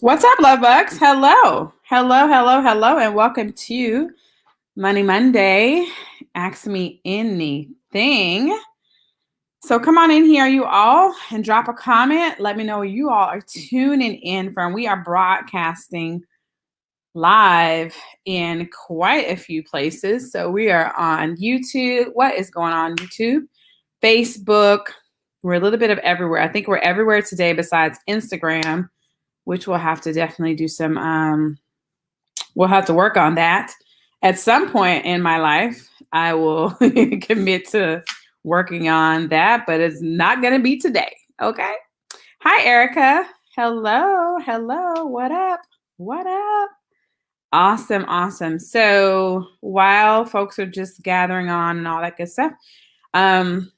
What's up, love bugs? Hello. Hello, hello, hello, and welcome to Money Monday. Ask me anything. So come on in here, you all, and drop a comment. Let me know where you all are tuning in from. We are broadcasting live in quite a few places. So we are on YouTube. What is going on YouTube? Facebook. We're a little bit of everywhere. I think we're everywhere today besides Instagram, which we'll have to definitely do some we'll have to work on that. At some point in my life, I will commit to working on that, but it's not going to be today. Okay. Hi, Erica. Hello. Hello. What up? What up? Awesome. Awesome. So while folks are just gathering on and all that good stuff, um,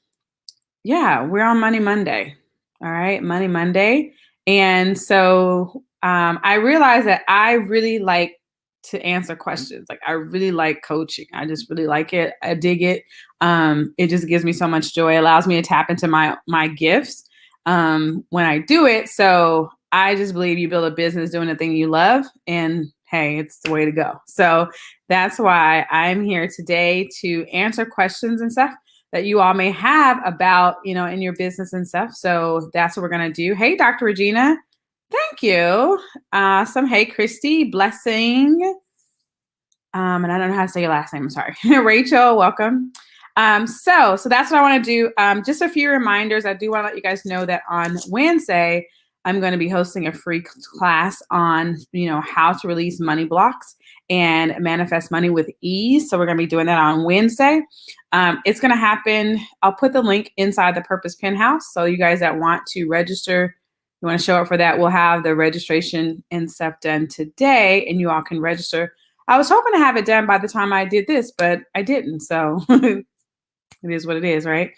yeah, we're on Money Monday. All right. Money Monday. And so I realized that I really like to answer questions. Like I really like coaching. I just really like it. I dig it. It just gives me so much joy. It allows me to tap into my gifts when I do it. So I just believe you build a business doing the thing you love, and hey, it's the way to go. So that's why I'm here today to answer questions and stuff that you all may have about, in your business and stuff. So that's what we're going to do. Hey, Dr. Regina. Thank you. Awesome. Hey, Christy. Blessing. And I don't know how to say your last name. I'm sorry. Rachel, welcome. So that's what I want to do. Just a few reminders. I do want to let you guys know that on Wednesday, I'm going to be hosting a free class on, how to release money blocks and manifest money with ease. So we're going to be doing that on Wednesday. It's going to happen. I'll put the link inside the Purpose Penthouse. So you guys that want to register, you want to show up for that, we'll have the registration and stuff done today, and you all can register. I was hoping to have it done by the time I did this, but I didn't. So it is what it is, right?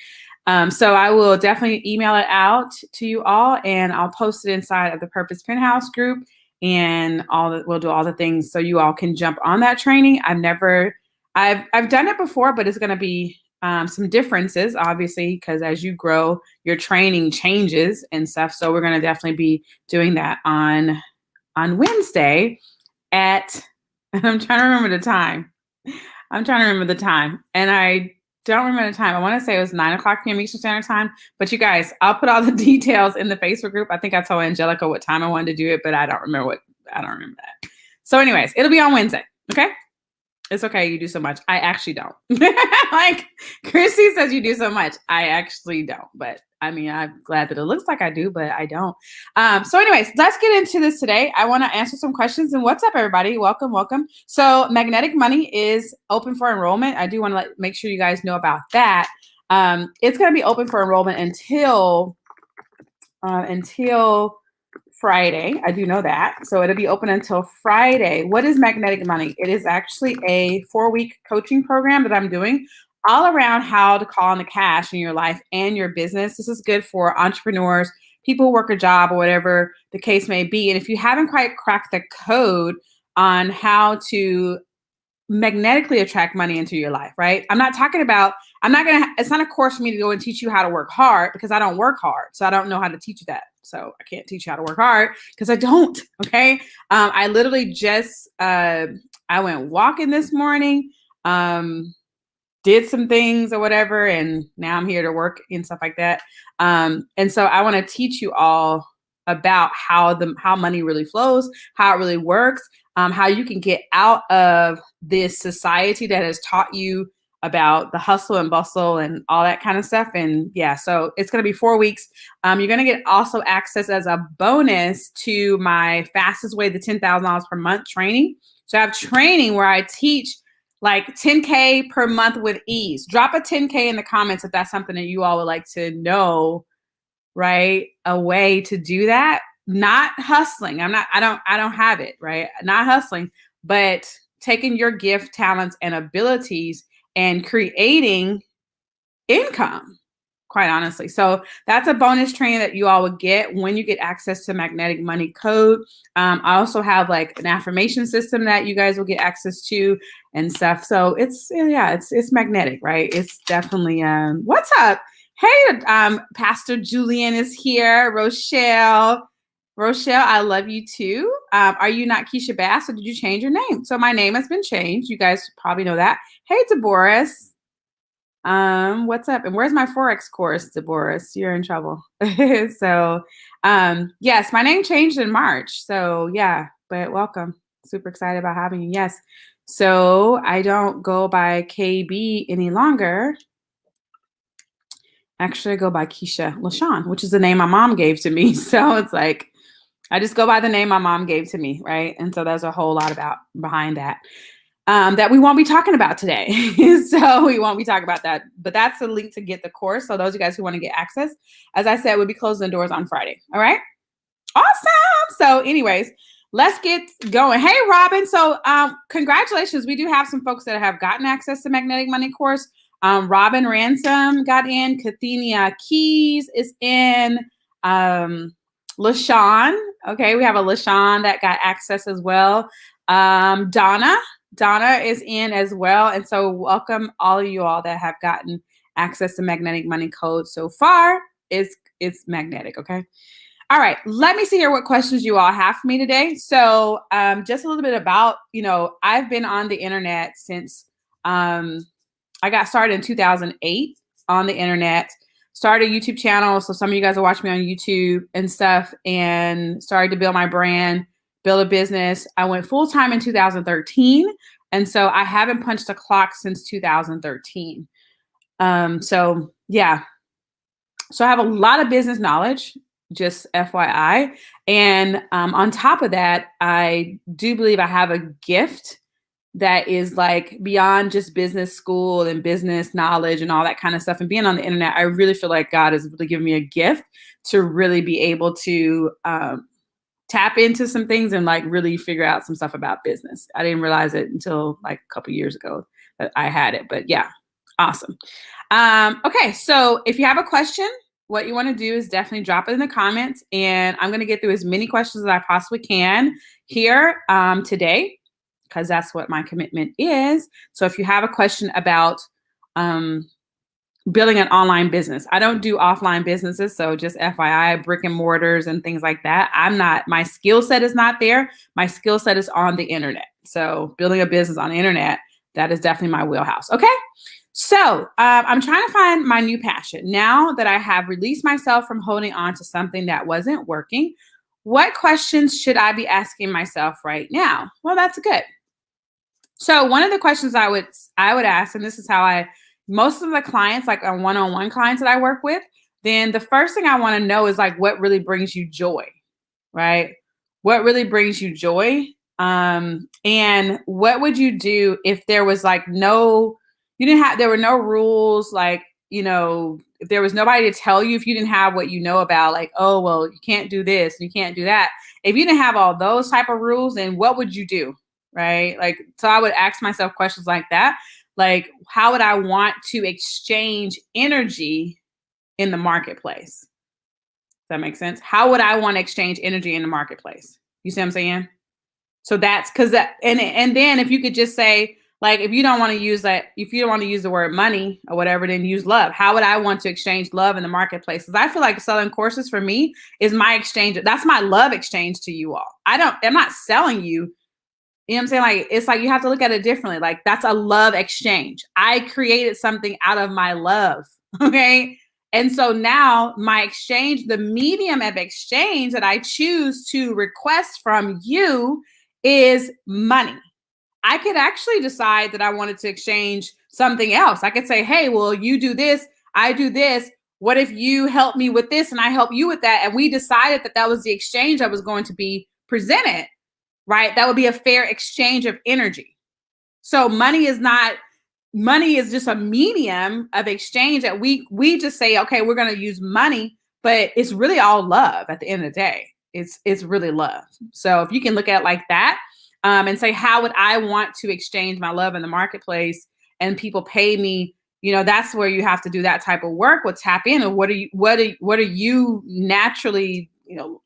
So I will definitely email it out to you all, and I'll post it inside of the Purpose Penthouse group, and we'll do all the things so you all can jump on that training. I've done it before, but it's going to be some differences, obviously, because as you grow, your training changes and stuff. So we're going to definitely be doing that on Wednesday at. I'm trying to remember the time. And I don't remember the time. I want to say it was 9:00 p.m. Eastern Standard Time. But you guys, I'll put all the details in the Facebook group. I think I told Angelica what time I wanted to do it, but I don't remember that. So anyways, it'll be on Wednesday. Okay. It's okay. You do so much. I actually don't. Like Christy says you do so much. I actually don't. But I mean, I'm glad that it looks like I do, but I don't. So anyways, let's get into this today. I want to answer some questions. And what's up, everybody? Welcome, welcome. So Magnetic Money is open for enrollment. I do want to make sure you guys know about that. It's going to be open for enrollment until Friday. I do know that. So it'll be open until Friday. What is Magnetic Money? It is actually a 4-week coaching program that I'm doing all around how to call in the cash in your life and your business. This is good for entrepreneurs, people who work a job, or whatever the case may be. And if you haven't quite cracked the code on how to magnetically attract money into your life, right? It's not a course for me to go and teach you how to work hard, because I don't work hard. So I don't know how to teach you that. So I can't teach you how to work hard because I don't. Okay. I literally just, I went walking this morning, did some things or whatever, and now I'm here to work and stuff like that. And so I want to teach you all about how money really flows, how it really works, how you can get out of this society that has taught you about the hustle and bustle and all that kind of stuff. And yeah, so it's going to be 4 weeks. You're going to get also access as a bonus to my Fastest Way to $10,000 per month training. So I have training where I teach like 10K per month with ease. Drop a 10K in the comments if that's something that you all would like to know, right? A way to do that. Not hustling. I don't have it, right? Not hustling, but taking your gift, talents, and abilities and creating income, quite honestly. So that's a bonus training that you all would get when you get access to Magnetic Money Code. I also have like an affirmation system that you guys will get access to and stuff. So it's magnetic, right? It's definitely, what's up? Hey, Pastor Julian is here. Rochelle. Rochelle, I love you too. Are you not Keisha Bass or did you change your name? So my name has been changed. You guys probably know that. Hey, Deborahs. What's up? And where's my Forex course, Deborahs? You're in trouble. So, yes, my name changed in March. So yeah, but welcome. Super excited about having you. Yes. So I don't go by KB any longer. Actually, I go by Keisha LaShawn, which is the name my mom gave to me. So it's like, I just go by the name my mom gave to me, right? And so there's a whole lot about behind that that we won't be talking about today. So we won't be talking about that. But that's the link to get the course. So those of you guys who want to get access, as I said, we'll be closing the doors on Friday. All right. Awesome. So, anyways, let's get going. Hey, Robin. So, congratulations. We do have some folks that have gotten access to Magnetic Money course. Robin Ransom got in. Kathenia Keys is in. LaShawn. Okay, we have a LaShawn that got access as well. Donna is in as well. And so welcome all of you all that have gotten access to Magnetic Money Code so far. It's magnetic, okay? All right, let me see here what questions you all have for me today. So just a little bit about, I've been on the internet since I got started in 2008 on the internet. Started a YouTube channel. So some of you guys will watch me on YouTube and stuff, and started to build my brand, build a business. I went full-time in 2013. And so I haven't punched a clock since 2013. So yeah. So I have a lot of business knowledge, just FYI. And on top of that, I do believe I have a gift that is like beyond just business school and business knowledge and all that kind of stuff. And being on the internet, I really feel like God has really given me a gift to really be able to tap into some things and like really figure out some stuff about business. I didn't realize it until like a couple years ago that I had it, but yeah, awesome. Okay, so if you have a question, what you want to do is definitely drop it in the comments, and I'm going to get through as many questions as I possibly can here today, because that's what my commitment is. So if you have a question about building an online business, I don't do offline businesses. So just FYI, brick and mortars and things like that. My skill set is not there. My skill set is on the internet. So building a business on the internet, that is definitely my wheelhouse. Okay. So I'm trying to find my new passion. Now that I have released myself from holding on to something that wasn't working, what questions should I be asking myself right now? Well, that's good. So one of the questions I would ask, and this is how most of the clients, like on one-on-one clients that I work with, then the first thing I want to know is like, what really brings you joy, right? What really brings you joy? And what would you do if there was like there were no rules, like, if there was nobody to tell you, if you didn't have what you know about, like, oh, well, you can't do this, you can't do that. If you didn't have all those type of rules, then what would you do? Right? Like, so I would ask myself questions like that. Like, how would I want to exchange energy in the marketplace? Does that make sense? How would I want to exchange energy in the marketplace? You see what I'm saying? So that's because and then if you could just say, like, if you don't want to use the word money or whatever, then use love. How would I want to exchange love in the marketplace? Because I feel like selling courses for me is my exchange. That's my love exchange to you all. I'm not selling you. You know what I'm saying? Like, it's like you have to look at it differently. Like, that's a love exchange. I created something out of my love. Okay. And so now my exchange, the medium of exchange that I choose to request from you is money. I could actually decide that I wanted to exchange something else. I could say, hey, well, you do this, I do this. What if you help me with this and I help you with that? And we decided that that was the exchange that was going to be presented, right? That would be a fair exchange of energy. So money is just a medium of exchange that we just say, okay, we're going to use money, but it's really all love at the end of the day. It's really love. So if you can look at it like that, and say, how would I want to exchange my love in the marketplace, and people pay me? That's where you have to do that type of work. We'll tap in, and what are you naturally,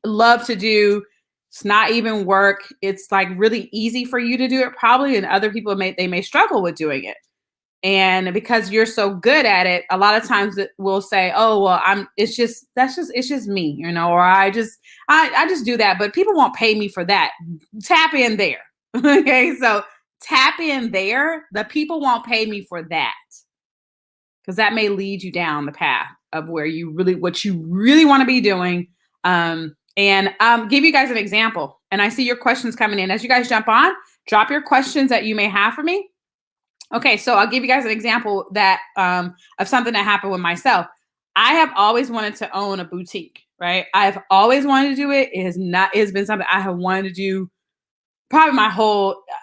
love to do? It's not even work. It's like really easy for you to do it probably, and other people may struggle with doing it. And because you're so good at it, a lot of times it will say, oh, well, it's just me, or I just do that, but people won't pay me for that. Tap in there. Okay. So tap in there. The people won't pay me for that, because that may lead you down the path of what you really want to be doing. And give you guys an example. And I see your questions coming in. As you guys jump on, drop your questions that you may have for me. Okay, so I'll give you guys an example that of something that happened with myself. I have always wanted to own a boutique, right? I've always wanted to do it. It has been something I have wanted to do probably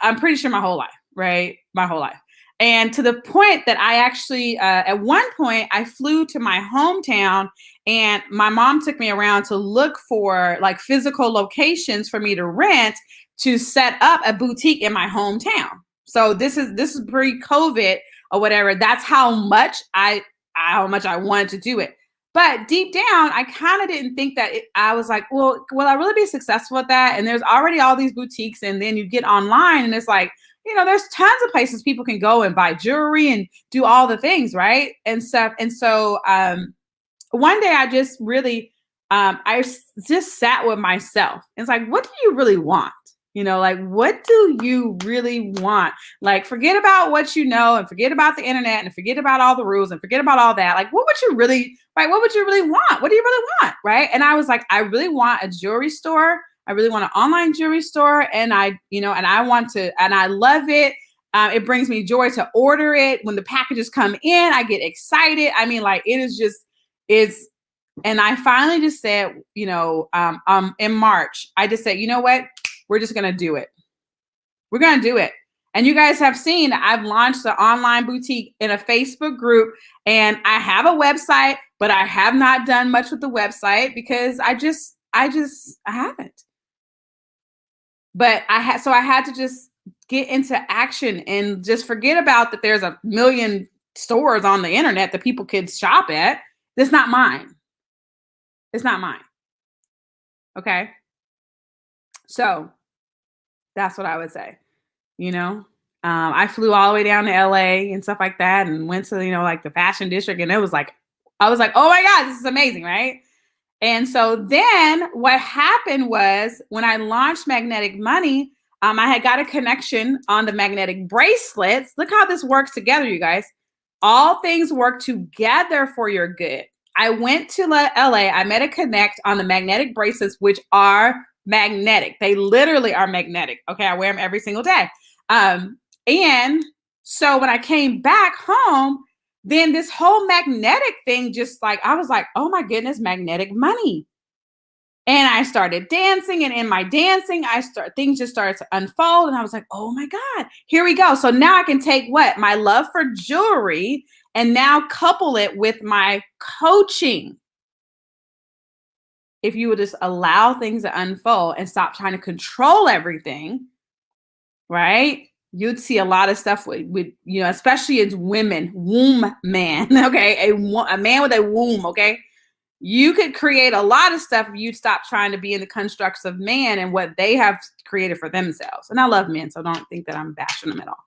I'm pretty sure my whole life, right? My whole life. And to the point that I actually, at one point, I flew to my hometown and my mom took me around to look for like physical locations for me to rent to set up a boutique in my hometown. So this is pre-COVID or whatever. That's how much I wanted to do it. But deep down, I kind of didn't think that I was like, well, will I really be successful at that? And there's already all these boutiques, and then you get online and it's like, there's tons of places people can go and buy jewelry and do all the things, right? And stuff. And so one day I just really, I just sat with myself. It's like, what do you really want? Like, what do you really want? Like, forget about what you know and forget about the internet and forget about all the rules and forget about all that. Like, what would you really, right? What would you really want? What do you really want? Right. And I was like, I really want a jewelry store. I really want an online jewelry store. And I love it. It brings me joy to order it. When the packages come in, I get excited. I mean, like, and I finally just said, in March, I just said, you know what? We're just going to do it. We're going to do it. And you guys have seen, I've launched the online boutique in a Facebook group, and I have a website, but I have not done much with the website because I haven't. But I had to just get into action and just forget about that there's a million stores on the internet that people can shop at. It's not mine. It's not mine. Okay. So that's what I would say. I flew all the way down to LA and stuff like that and went to, like the fashion district. And I was like, oh my God, this is amazing. Right. And so then what happened was when I launched Magnetic Money, I had got a connection on the magnetic bracelets. Look how this works together, you guys. All things work together for your good. I went to LA. I met a connect on the magnetic bracelets, which are magnetic. They literally are magnetic. Okay. I wear them every single day. And so when I came back home, then this whole magnetic thing, just like, I was like, oh my goodness, magnetic money. And I started dancing, and in my dancing, things just started to unfold. And I was like, oh my God, here we go. So now I can take my love for jewelry and now couple it with my coaching. If you would just allow things to unfold and stop trying to control everything, right? You'd see a lot of stuff with especially as women, womb man, okay? A man with a womb, okay? You could create a lot of stuff if you stop trying to be in the constructs of man and what they have created for themselves. And I love men, so don't think that I'm bashing them at all.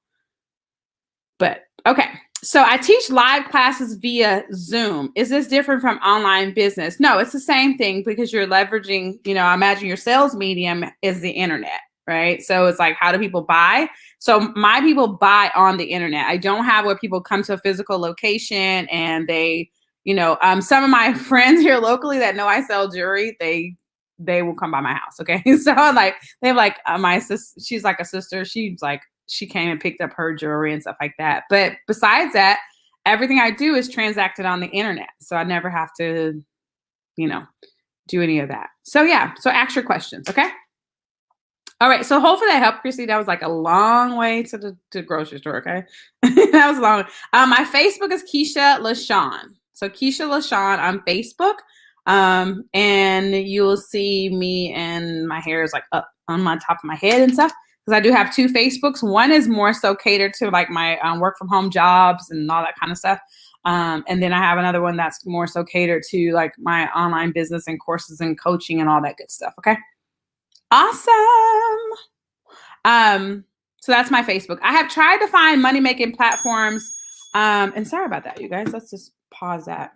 But okay. So I teach live classes via Zoom. Is this different from online business? No, it's the same thing because you're leveraging, I imagine your sales medium is the internet, right? So it's like, how do people buy? So my people buy on the internet. I don't have where people come to a physical location and they, some of my friends here locally that know I sell jewelry, they will come by my house. Okay. So like, they have like my sister, she's like a sister. She's like, she came and picked up her jewelry and stuff like that. But besides that, everything I do is transacted on the internet. So I never have to, do any of that. So yeah. So ask your questions. Okay. All right. So hopefully that helped, Chrissy. That was like a long way to the grocery store. Okay. That was long. My Facebook is Keisha LaShawn. So Keisha LaShawn on Facebook. And you'll see me and my hair is like up on my top of my head and stuff. Because I do have two Facebooks. One is more so catered to like my work from home jobs and all that kind of stuff. And then I have another one that's more so catered to like my online business and courses and coaching and all that good stuff. Okay. Awesome. So that's my Facebook. I have tried to find money making platforms And sorry about that, you guys. Let's just pause that.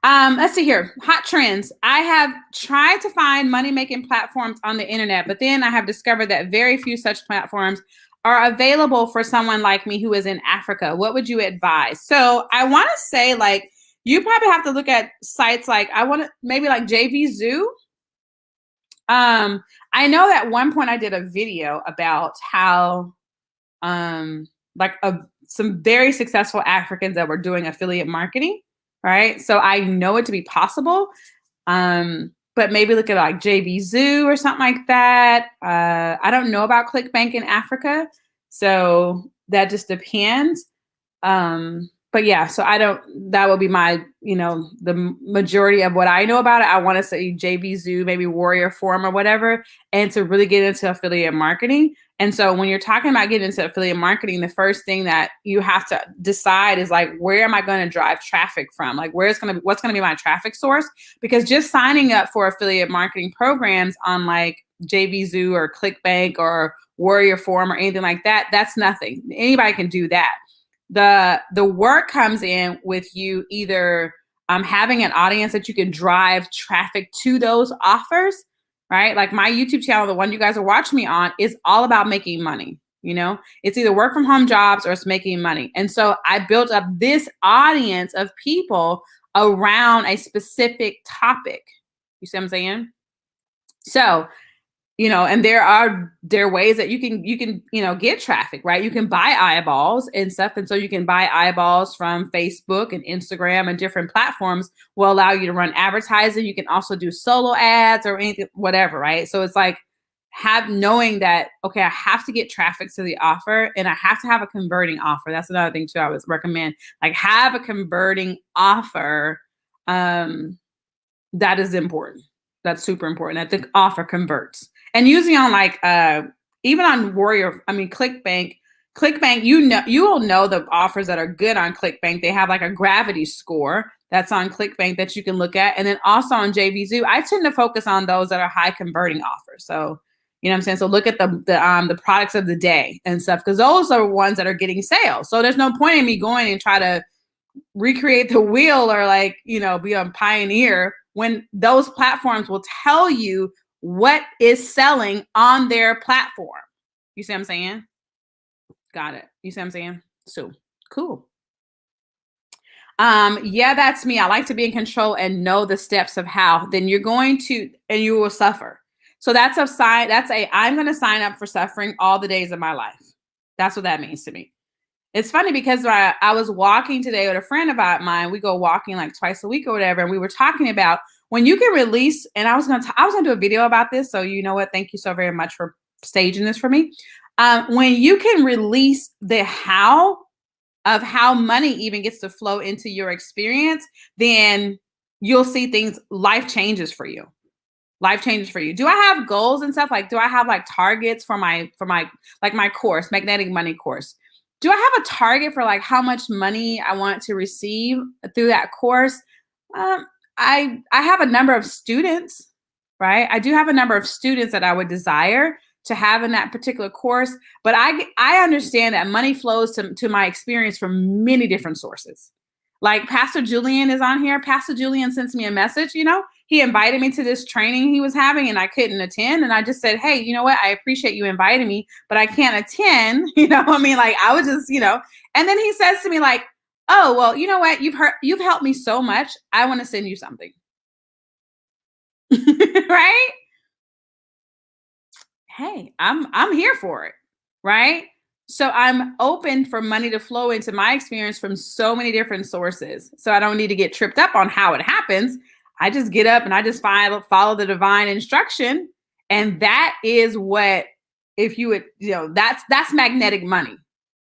Let's see here. Hot trends. I have tried to find money-making platforms on the internet, but then I have discovered that very few such platforms are available for someone like me who is in Africa. What would you advise? So I want to say, like, you probably have to look at sites like maybe like JVZoo. I know at one point I did a video about how like some very successful Africans that were doing affiliate marketing, right? So I know it to be possible. But maybe look at like JVZoo or something like that. I don't know about ClickBank in Africa, so that just depends. But yeah, so that will be my, the majority of what I know about it. I want to say JVZoo, maybe Warrior Forum or whatever, and to really get into affiliate marketing. And so when you're talking about getting into affiliate marketing, the first thing that you have to decide is like, where am I going to drive traffic from? Like, what's going to be my traffic source? Because just signing up for affiliate marketing programs on like JVZoo or ClickBank or Warrior Forum or anything like that, that's nothing. Anybody can do that. The work comes in with you either having an audience that you can drive traffic to those offers, right? Like my YouTube channel, the one you guys are watching me on, is all about making money. It's either work from home jobs or it's making money. And so I built up this audience of people around a specific topic. You see what I'm saying? So, and there are ways that you can get traffic, right? You can buy eyeballs and stuff. And so you can buy eyeballs from Facebook and Instagram, and different platforms will allow you to run advertising. You can also do solo ads or anything, whatever, right? So it's like knowing that, okay, I have to get traffic to the offer and I have to have a converting offer. That's another thing too I would recommend. Like have a converting offer. That is important. That's super important. That the offer converts. And usually on like even on ClickBank, you will know the offers that are good on ClickBank. They have like a gravity score that's on ClickBank that you can look at. And then also on JVZoo, I tend to focus on those that are high converting offers. So, you know what I'm saying? So look at the products of the day and stuff, because those are ones that are getting sales. So there's no point in me going and try to recreate the wheel or like, be a pioneer when those platforms will tell you what is selling on their platform. You see what I'm saying? Got it. You see what I'm saying? So cool. Yeah, that's me. I like to be in control and know the steps of how. Then you're going to, and you will suffer. So that's a sign. I'm going to sign up for suffering all the days of my life. That's what that means to me. It's funny because I was walking today with a friend of mine. We go walking like twice a week or whatever. And we were talking about when you can release, and I was going to do a video about this. So you know what? Thank you so very much for staging this for me. When you can release the how of how money even gets to flow into your experience, then you'll see life changes for you. Life changes for you. Do I have goals and stuff? Like, do I have like targets for my like my course, Magnetic Money course? Do I have a target for like how much money I want to receive through that course? I have a number of students, right? I do have a number of students that I would desire to have in that particular course, but I understand that money flows to my experience from many different sources. Like Pastor Julian is on here. Pastor Julian sends me a message, he invited me to this training he was having and I couldn't attend. And I just said, hey, you know what? I appreciate you inviting me, but I can't attend. Like I was just, and then he says to me like, oh, well, you know what? You've helped me so much. I want to send you something. Right? Hey, I'm here for it. Right? So I'm open for money to flow into my experience from so many different sources. So I don't need to get tripped up on how it happens. I just get up and I just follow the divine instruction. And that is what, if you would, that's magnetic money,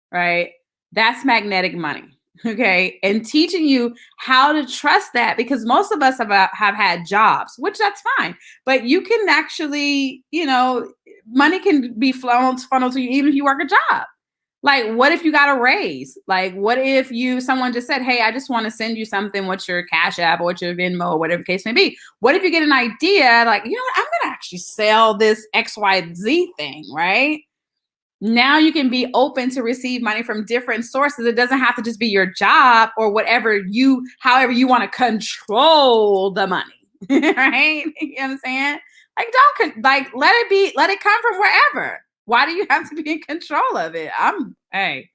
right? That's magnetic money. Okay. And teaching you how to trust that, because most of us have had jobs, which that's fine, but you can actually, money can be funneled to you even if you work a job. Like, what if you got a raise? Like, what if someone just said, hey, I just want to send you something. What's your Cash App or what's your Venmo or whatever the case may be? What if you get an idea like, I'm going to actually sell this XYZ thing, right? Now you can be open to receive money from different sources. It doesn't have to just be your job or however you want to control the money. Right? You know what I'm saying? Like, let it come from wherever. Why do you have to be in control of it? Hey.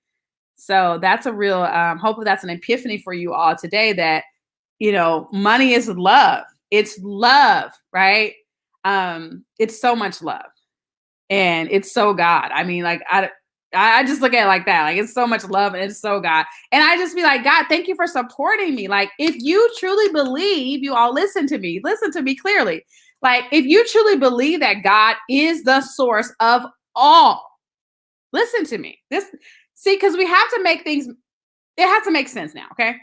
So that's a real, hopefully that's an epiphany for you all today that, money is love. It's love, right? It's so much love. And it's so God. I mean, like, I just look at it like that. Like, it's so much love and it's so God. And I just be like, God, thank you for supporting me. Like, if you truly believe, you all listen to me clearly. Like, if you truly believe that God is the source of all, listen to me. Because we have to make things, it has to make sense now. Okay.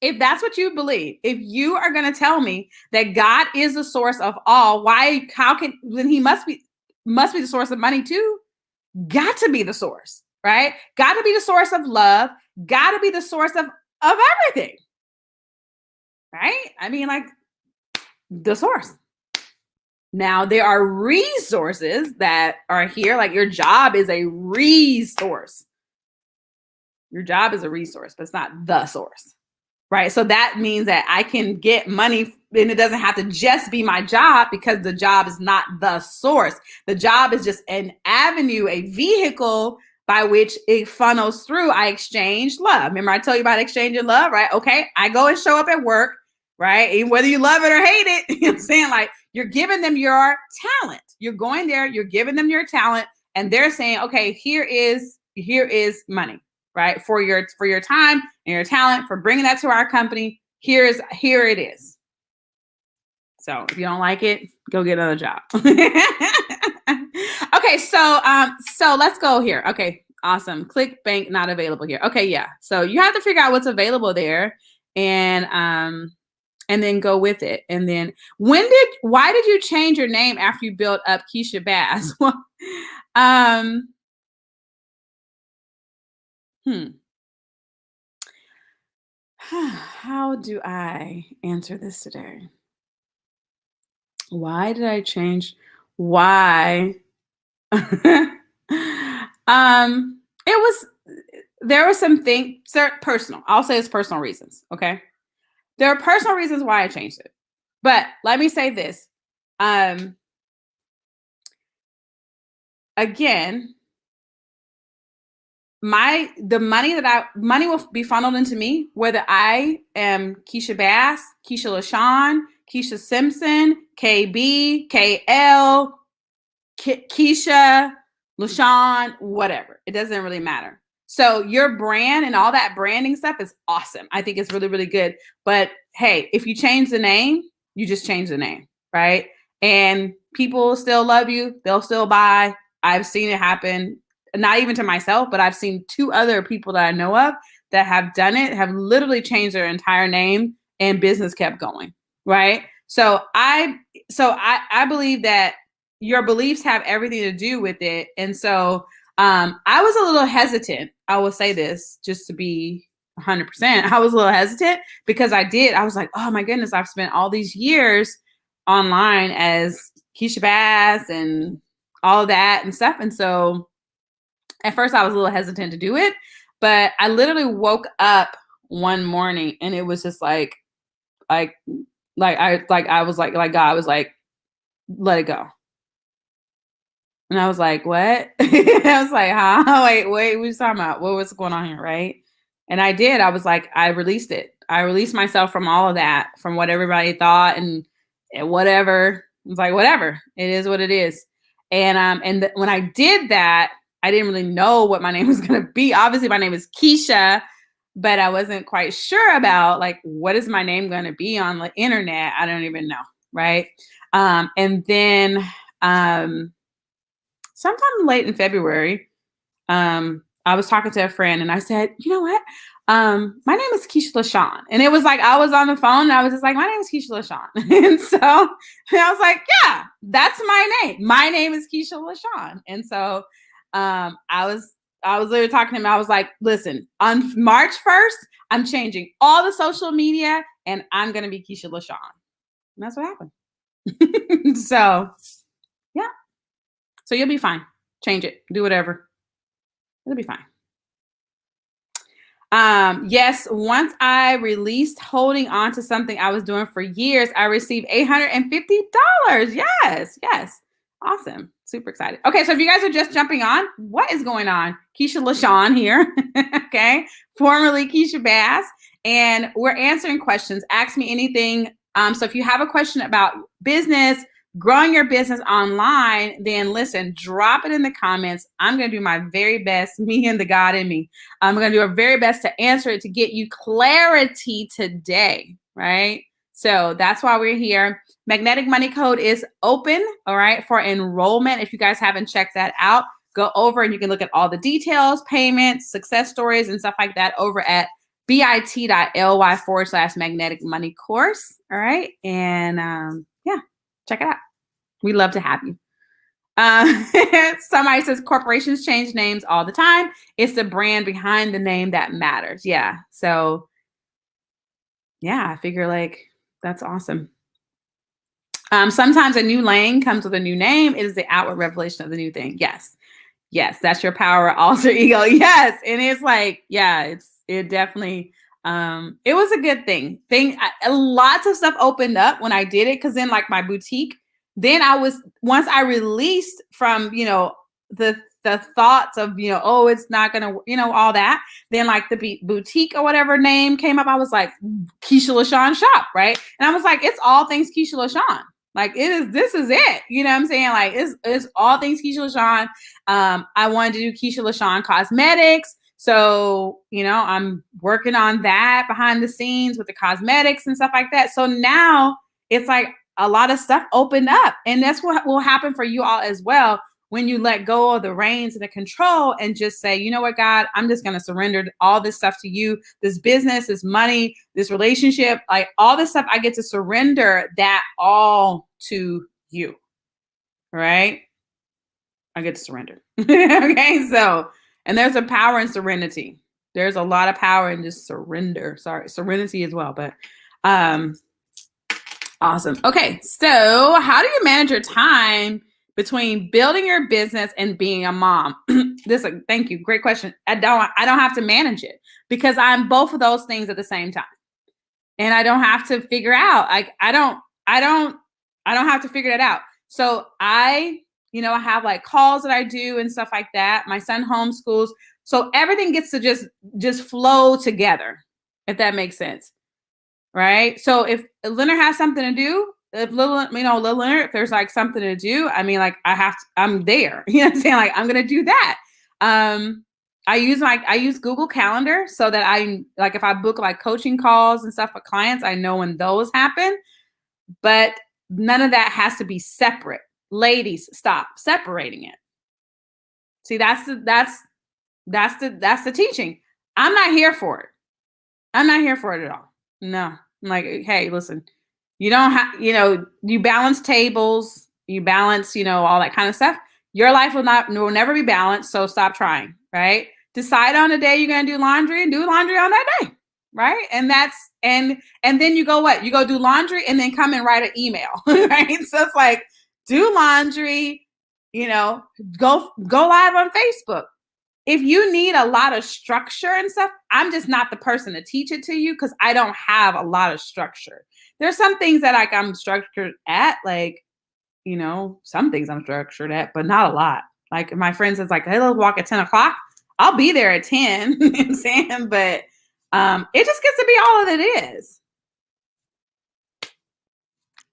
If that's what you believe, if you are going to tell me that God is the source of all, then he must be the source of money too. Got to be the source, right? Got to be the source of love. Got to be the source of everything, right? I mean, like, the source. Now, there are resources that are here. Like, your job is a resource. Your job is a resource, but it's not the source, right? So that means that I can get money, and it doesn't have to just be my job, because the job is not the source. The job is just an avenue, a vehicle by which it funnels through. I exchange love. Remember, I told you about exchanging love, right? Okay, I go and show up at work, right? And whether you love it or hate it, you know what I'm saying? Like, you're giving them your talent. You're going there, you're giving them your talent, and they're saying, okay, here is money, right? For your time and your talent, for bringing that to our company. Here it is. So if you don't like it, go get another job. Okay, so let's go here. Okay, awesome. ClickBank not available here. Okay, yeah. So you have to figure out what's available there, and then go with it. And then why did you change your name after you built up Keisha Bass? Well, how do I answer this today? Why did I change? Why? There were some things, personal. I'll say it's personal reasons. Okay. There are personal reasons why I changed it. But let me say this. Again, the money will be funneled into me, whether I am Keisha Bass, Keisha LaShawn, Keisha Simpson, KB, KL, Keisha, LaShawn, whatever. It doesn't really matter. So your brand and all that branding stuff is awesome. I think it's really, really good. But hey, if you change the name, you just change the name, right? And people still love you. They'll still buy. I've seen it happen, not even to myself, but I've seen 2 other people that I know of that have done it, have literally changed their entire name, and business kept going, right? So I believe that your beliefs have everything to do with it. And so I was a little hesitant. I will say this just to be 100%. I was a little hesitant because I was like, oh my goodness, I've spent all these years online as Keisha Bass and all of that and stuff. And so at first I was a little hesitant to do it, but I literally woke up one morning and it was just like I was like God was like, let it go. And I was like, what? I was like, huh? Wait, what are you talking about? What's going on here, right? And I did. I was like, I released it. I released myself from all of that, from what everybody thought and whatever. It was like, whatever. It is what it is. And when I did that, I didn't really know what my name was going to be. Obviously, my name is Keisha, but I wasn't quite sure about, like, what is my name going to be on the internet? I don't even know, right? And then sometime late in February, I was talking to a friend and I said, you know what? My name is Keisha LaShawn. And it was like, I was on the phone and I was just like, my name is Keisha LaShawn. And so I was like, yeah, that's my name. My name is Keisha LaShawn. And so I was literally talking to him. I was like, listen, on March 1st, I'm changing all the social media and I'm going to be Keisha LaShawn. And that's what happened. So, yeah. So you'll be fine. Change it. Do whatever. It'll be fine. Yes, once I released holding on to something I was doing for years, I received $850. Yes, yes. Awesome. Super excited. Okay, so if you guys are just jumping on, what is going on? Keisha LaShawn here. Okay, formerly Keisha Bass, and we're answering questions. Ask me anything. So if you have a question about business, growing your business online, then listen, drop it in the comments. I'm going to do my very best, me and the God in me. I'm going to do our very best to answer it to get you clarity today, right? So that's why we're here. Magnetic Money Code is open, all right, for enrollment. If you guys haven't checked that out, go over and you can look at all the details, payments, success stories, and stuff like that over at bit.ly/magnetic money course. All right. And yeah, check it out. We'd love to have you. Somebody says corporations change names all the time. It's the brand behind the name that matters. Yeah. So yeah, I figure like that's awesome. Sometimes a new lane comes with a new name. It is the outward revelation of the new thing. Yes. Yes. That's your power, alter ego. Yes. And it's like, yeah, it definitely, it was a good thing. Lots of stuff opened up when I did it. Cause then like my boutique, then once I released from, the thoughts of, oh, it's not going to, all that. Then like the boutique or whatever name came up. I was like, Keisha LaShawn Shop. Right. And I was like, it's all things Keisha LaShawn. Like this is it. You know what I'm saying? Like it's all things Keisha LaShawn. I wanted to do Keisha LaShawn Cosmetics. So, I'm working on that behind the scenes with the cosmetics and stuff like that. So now it's like a lot of stuff opened up, and that's what will happen for you all as well. When you let go of the reins and the control and just say, you know what, God, I'm just going to surrender all this stuff to you. This business, this money, this relationship, like all this stuff, I get to surrender that all to you. Right? I get to surrender. Okay. So, and there's a power in serenity. There's a lot of power in just surrender. Sorry, serenity as well. But, awesome. Okay. So how do you manage your time between building your business and being a mom? Thank you. Great question. I don't have to manage it because I'm both of those things at the same time. And I don't have to figure out, like, I don't have to figure that out. So I have like calls that I do and stuff like that. My son homeschools. So everything gets to just flow together, if that makes sense. Right. So if Leonard has something to do, if little Leonard, if there's like something to do, I mean, like I'm there, you know what I'm saying? Like, I'm going to do that. I use Google Calendar so that if I book like coaching calls and stuff for clients, I know when those happen, but none of that has to be separate. Ladies, stop separating it. See, that's the teaching. I'm not here for it. I'm not here for it at all. No, I'm like, hey, listen, you don't have, you balance tables, you balance, all that kind of stuff. Your life will never be balanced. So stop trying, right? Decide on a day you're going to do laundry and do laundry on that day. Right. And and then you go, you go do laundry and then come and write an email. Right. So it's like, do laundry, go live on Facebook. If you need a lot of structure and stuff, I'm just not the person to teach it to you because I don't have a lot of structure. There's some things that I'm structured at, like, some things I'm structured at, but not a lot. Like my friend says, like, hey, let's walk at 10 o'clock. I'll be there at 10, you know what I'm saying? But it just gets to be all that it is.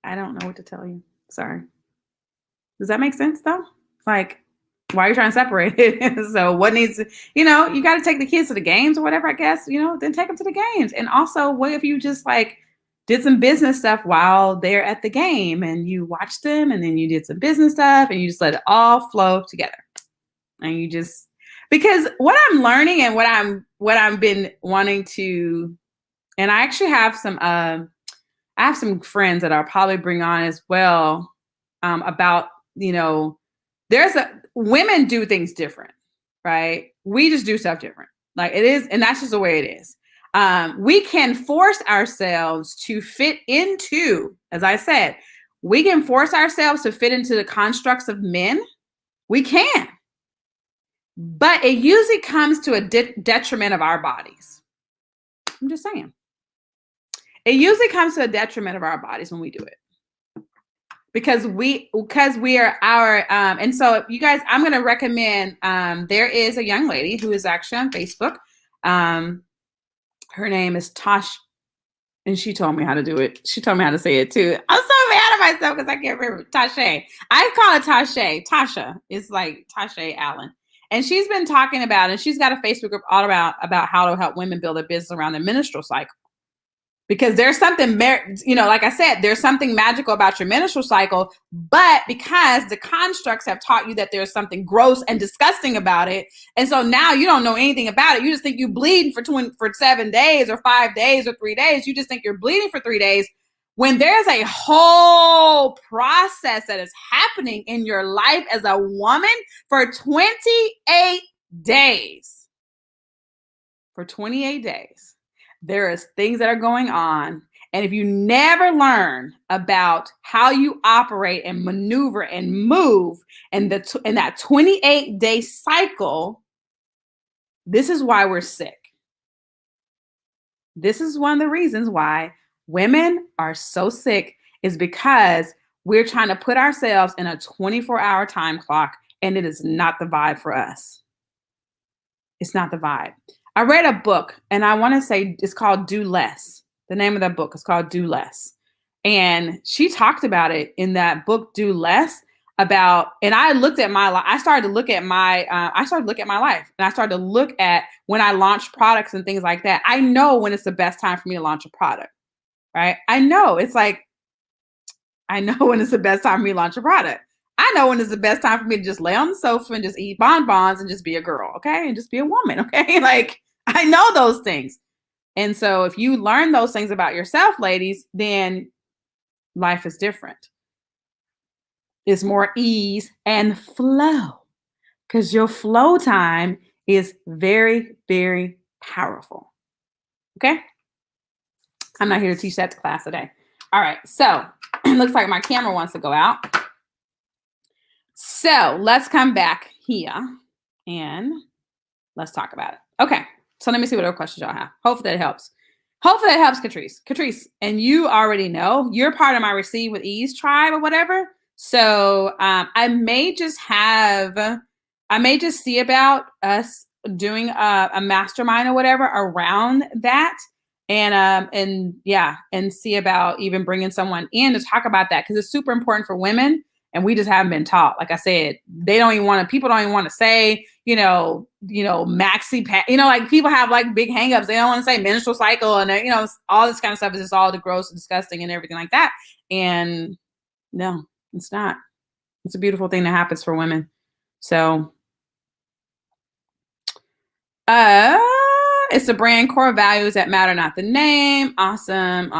I don't know what to tell you. Sorry. Does that make sense though? Like, why are you trying to separate it? So what needs to, you got to take the kids to the games or whatever, I guess, then take them to the games. And also, what if you just like did some business stuff while they're at the game and you watched them and then you did some business stuff and you just let it all flow together. And you just, because what I'm learning and what I've been wanting to, and I actually have I have some friends that I'll probably bring on as well, about, women do things different, right? We just do stuff different. Like it is, and that's just the way it is. We can force ourselves to fit into, as I said, we can force ourselves to fit into the constructs of men. We can. but it usually comes to a detriment of our bodies. I'm just saying. It usually comes to a detriment of our bodies when we do it. Because we are our and so you guys, I'm going to recommend there is a young lady who is actually on Facebook. Her name is Tosh, and she told me how to do it. She told me how to say it too. I'm so mad at myself because I can't remember. Tasha. I call it Tasha. Tasha is like Tasha Allen. And she's been talking about, and she's got a Facebook group all about how to help women build a business around the menstrual cycle. Because there's something, like I said, there's something magical about your menstrual cycle, but because the constructs have taught you that there's something gross and disgusting about it, and so now you don't know anything about it. You just think you bleed for 7 days or 5 days or 3 days. You just think you're bleeding for 3 days, when there's a whole process that is happening in your life as a woman for 28 days. For 28 days. There is things that are going on. And if you never learn about how you operate and maneuver and move in that 28-day cycle, this is why we're sick. This is one of the reasons why women are so sick, is because we're trying to put ourselves in a 24-hour time clock, and it is not the vibe for us. It's not the vibe. I read a book, and I want to say it's called Do Less. The name of that book is called Do Less. And she talked about it in that book, Do Less, about, and I looked at my life. I started to look at my life, and I started to look at when I launched products and things like that. I know when it's the best time for me to launch a product, right? I know when it's the best time for me to launch a product. I know when it's the best time for me to just lay on the sofa and just eat bonbons and just be a girl, okay? And just be a woman, okay? Like, I know those things. And so if you learn those things about yourself, ladies, then life is different. It's more ease and flow, because your flow time is very, very powerful, okay? I'm not here to teach that to class today. All right, so it looks like my camera wants to go out. So let's come back here and let's talk about it. Okay, so let me see what other questions y'all have. Hopefully that helps. Hopefully that helps, Catrice. Catrice, and you already know you're part of my Receive with Ease tribe or whatever. So I may just see about us doing a mastermind or whatever around that. And see about even bringing someone in to talk about that, because it's super important for women. And we just haven't been taught. Like I said, people don't even want to say, maxi pad, like people have like big hangups. They don't want to say menstrual cycle and, all this kind of stuff is just all the gross and disgusting and everything like that. And no, it's not. It's a beautiful thing that happens for women. So, it's the brand core values that matter, not the name. Awesome.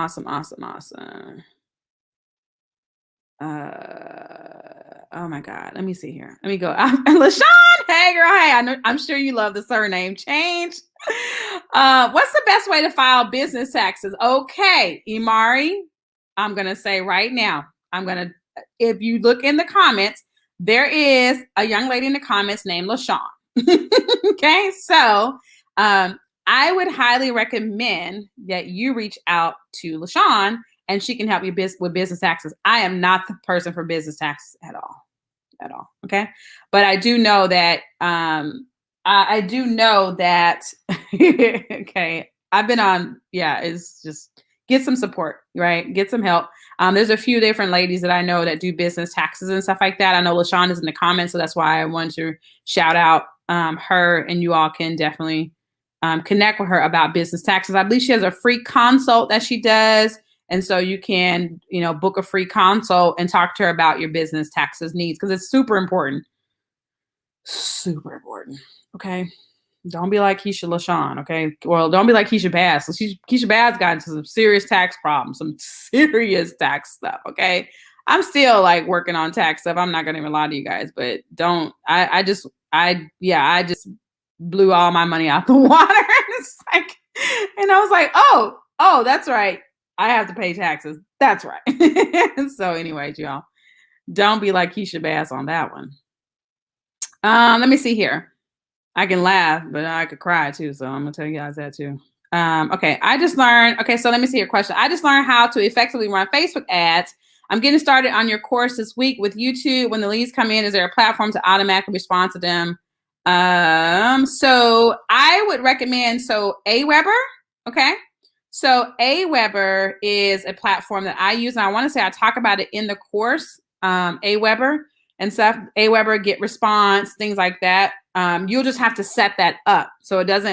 Oh my God. Let me see here. Let me go. LaShawn, hey girl. Hey, I'm sure you love the surname change. What's the best way to file business taxes? Okay, Imari, I'm going to say right now, if you look in the comments, there is a young lady in the comments named LaShawn. Okay, so I would highly recommend that you reach out to LaShawn, and she can help you with business taxes. I am not the person for business taxes at all. Okay. But I do know that, okay. I've been on, it's just get some support, right? Get some help. There's a few different ladies that I know that do business taxes and stuff like that. I know LaShawn is in the comments, so that's why I wanted to shout out her, and you all can definitely connect with her about business taxes. I believe she has a free consult that she does. And so you can, book a free consult and talk to her about your business taxes needs, because it's super important. Super important. Okay. Don't be like Keisha LaShawn. Okay. Well, don't be like Keisha Bass. Keisha Bass got into some serious tax problems, some serious tax stuff. Okay. I'm still like working on tax stuff. I'm not going to even lie to you guys, but I just blew all my money out the water. It's like, and I was like, oh, that's right. I have to pay taxes. That's right. So anyways, y'all, don't be like Keisha Bass on that one. Let me see here. I can laugh, but I could cry too. So I'm gonna tell you guys that too. Okay, I just learned. Okay, so let me see your question. I just learned how to effectively run Facebook ads. I'm getting started on your course this week with YouTube. When the leads come in, is there a platform to automatically respond to them? So I would recommend Aweber. Okay, so Aweber is a platform that I use, and I want to say I talk about it in the course. Aweber and stuff. Aweber, Get Response, things like that. You'll just have to set that up. So it's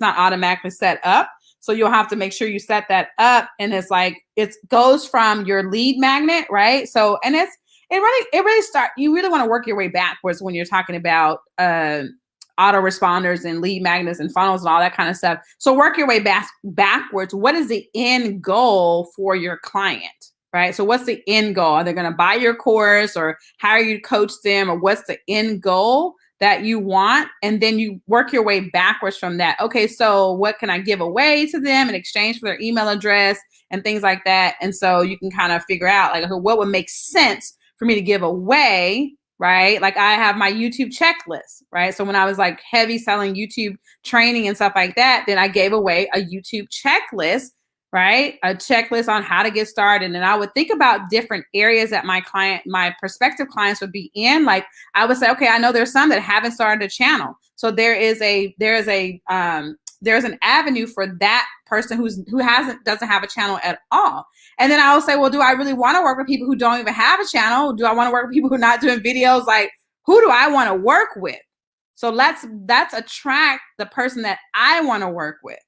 not automatically set up. So you'll have to make sure you set that up. And it's like, it goes from your lead magnet, right? So, and it really you really want to work your way backwards when you're talking about, autoresponders and lead magnets and funnels and all that kind of stuff. So work your way backwards. What is the end goal for your client? Right. So what's the end goal? Are they going to buy your course, or how are you to coach them, or what's the end goal that you want? And then you work your way backwards from that. Okay, so what can I give away to them in exchange for their email address and things like that? And so you can kind of figure out like what would make sense for me to give away, right? Like I have my YouTube checklist, right? So when I was like heavy selling YouTube training and stuff like that, then I gave away a YouTube checklist, right? A checklist on how to get started. And I would think about different areas that my prospective clients would be in. Like I would say, okay, I know there's some that haven't started a channel. So there's an avenue for that person who doesn't have a channel at all. And then I will say, well, do I really want to work with people who don't even have a channel? Do I want to work with people who are not doing videos? Like, who do I want to work with? So let's attract the person that I want to work with.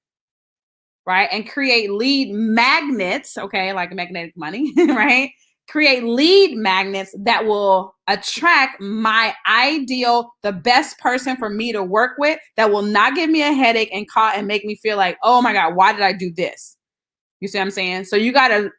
Right? And create lead magnets, okay, like magnetic money, right? Create lead magnets that will attract my ideal, the best person for me to work with, that will not give me a headache and make me feel like, oh my God, why did I do this? You see what I'm saying? So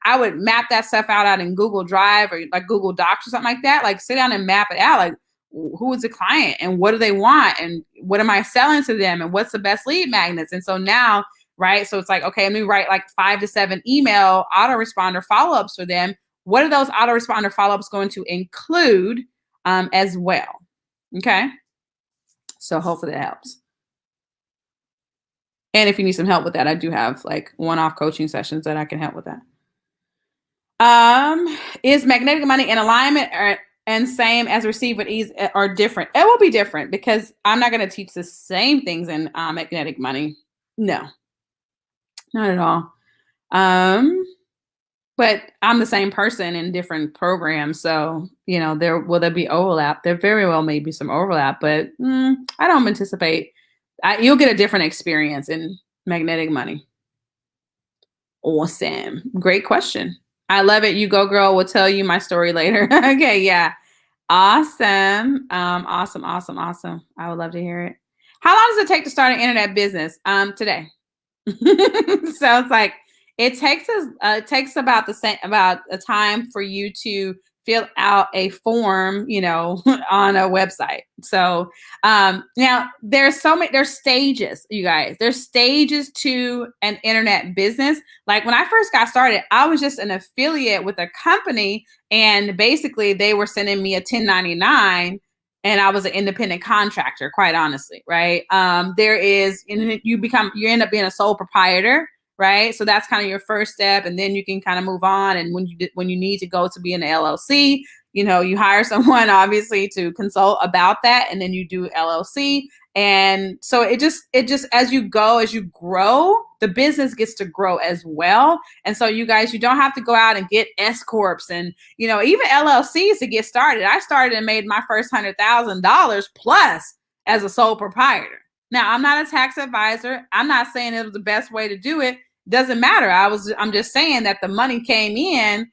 I would map that stuff out in Google Drive or like Google Docs or something like that. Like sit down and map it out. Like who is the client and what do they want? And what am I selling to them? And what's the best lead magnets? And so now, right? So it's like, okay, let me write like 5 to 7 email autoresponder follow-ups for them. What are those autoresponder follow-ups going to include as well? Okay. So hopefully that helps. And if you need some help with that, I do have like one-off coaching sessions that I can help with that. Is magnetic money in alignment and same as receive with ease or different? It will be different because I'm not going to teach the same things in magnetic money. No. Not at all. But I'm the same person in different programs. So, will there be overlap? There very well may be some overlap, but I don't anticipate. You'll get a different experience in magnetic money. Awesome. Great question. I love it. You go, girl. We'll tell you my story later. Okay. Yeah. Awesome. Awesome. I would love to hear it. How long does it take to start an internet business? Today. So it's like it takes about a time for you to fill out a form, on a website. So now there's stages, you guys. There's stages to an internet business. Like when I first got started, I was just an affiliate with a company, and basically they were sending me a 1099. And I was an independent contractor, quite honestly, right? You end up being a sole proprietor, right? So that's kind of your first step, and then you can kind of move on. And when you need to go to be an LLC, you hire someone obviously to consult about that, and then you do LLC. And so it just as you grow, the business gets to grow as well. And so you guys, you don't have to go out and get S corps and even LLCs to get started. I started and made my first $100,000 plus as a sole proprietor. Now I'm not a tax advisor. I'm not saying it was the best way to do it. Doesn't matter. I'm just saying that the money came in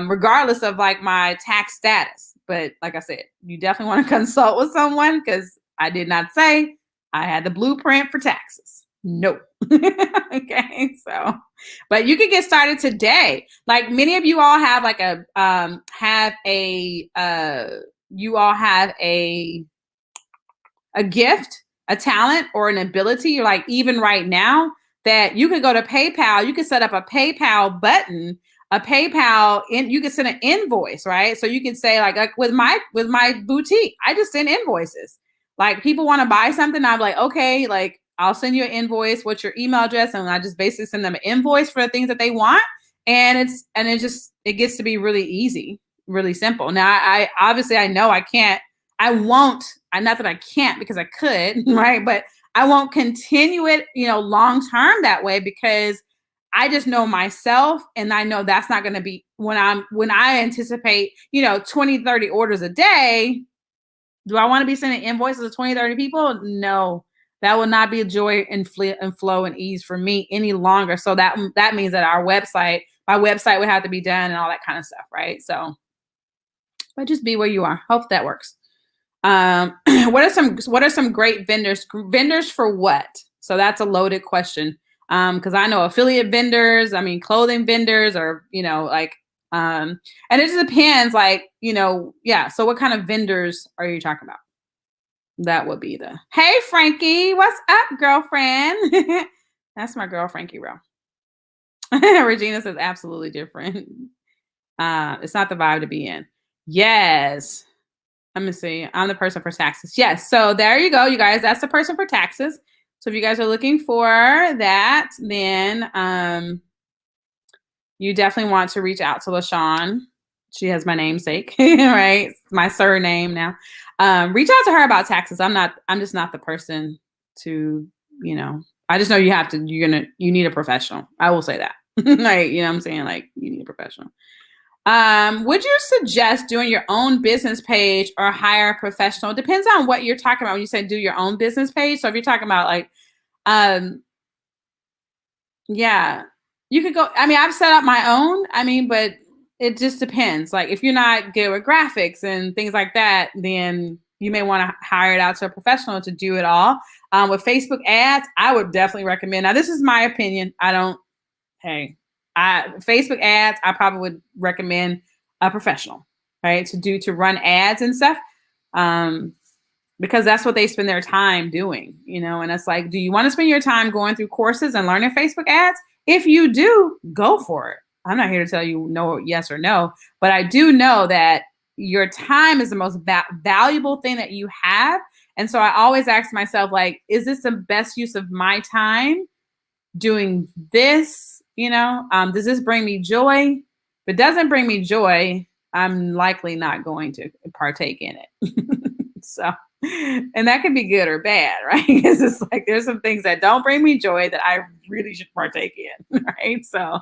regardless of like my tax status. But like I said, you definitely want to consult with someone, because I did not say I had the blueprint for taxes. No. Okay. So, but you can get started today. Like many of you all have like a gift, a talent, or an ability. You're like, even right now that you can go to PayPal, you can set up a PayPal button, you can send an invoice, right? So you can say like with my boutique, I just send invoices. Like people want to buy something, I'm like, okay, like I'll send you an invoice. What's your email address? And I just basically send them an invoice for the things that they want. And it gets to be really easy, really simple. Now I obviously I know I won't, not that I can't because I could, right? But I won't continue it, long term that way because I just know myself and I know that's not going to be when I anticipate, 20, 30 orders a day. Do I want to be sending invoices to 20, 30 people? No, that will not be a joy and flow and ease for me any longer. So that means that my website would have to be done and all that kind of stuff. Right. So, but just be where you are. Hope that works. What are some great vendors? Vendors for what? So that's a loaded question. Because I know affiliate vendors, clothing vendors, or and it just depends, yeah. So what kind of vendors are you talking about? That would be hey Frankie, what's up, girlfriend? That's my girl Frankie Rowe. Regina says absolutely different. It's not the vibe to be in. Yes. Let me see. I'm the person for taxes. Yes. So there you go, you guys. That's the person for taxes. So if you guys are looking for that, then you definitely want to reach out to LaShawn. She has my namesake, right? My surname now. Reach out to her about taxes. I'm just not the person to, I just know you need a professional. I will say that. Like, you know what I'm saying? Like, you need a professional. Would you suggest doing your own business page or hire a professional? Depends on what you're talking about when you say do your own business page. So if you're talking about yeah, you could go. I've set up my own. But it just depends. Like if you're not good with graphics and things like that, then you may want to hire it out to a professional to do it all. With Facebook ads, I would definitely recommend. Now, this is my opinion. Facebook ads, I probably would recommend a professional, right? To run ads and stuff. Because that's what they spend their time doing, and it's like, do you want to spend your time going through courses and learning Facebook ads? If you do, go for it. I'm not here to tell you no, yes or no, but I do know that your time is the most valuable thing that you have. And so I always ask myself, like, is this the best use of my time doing this? Does this bring me joy? If it doesn't bring me joy, I'm likely not going to partake in it. So, and that can be good or bad, right? Because it's like there's some things that don't bring me joy that I really should partake in, right? So,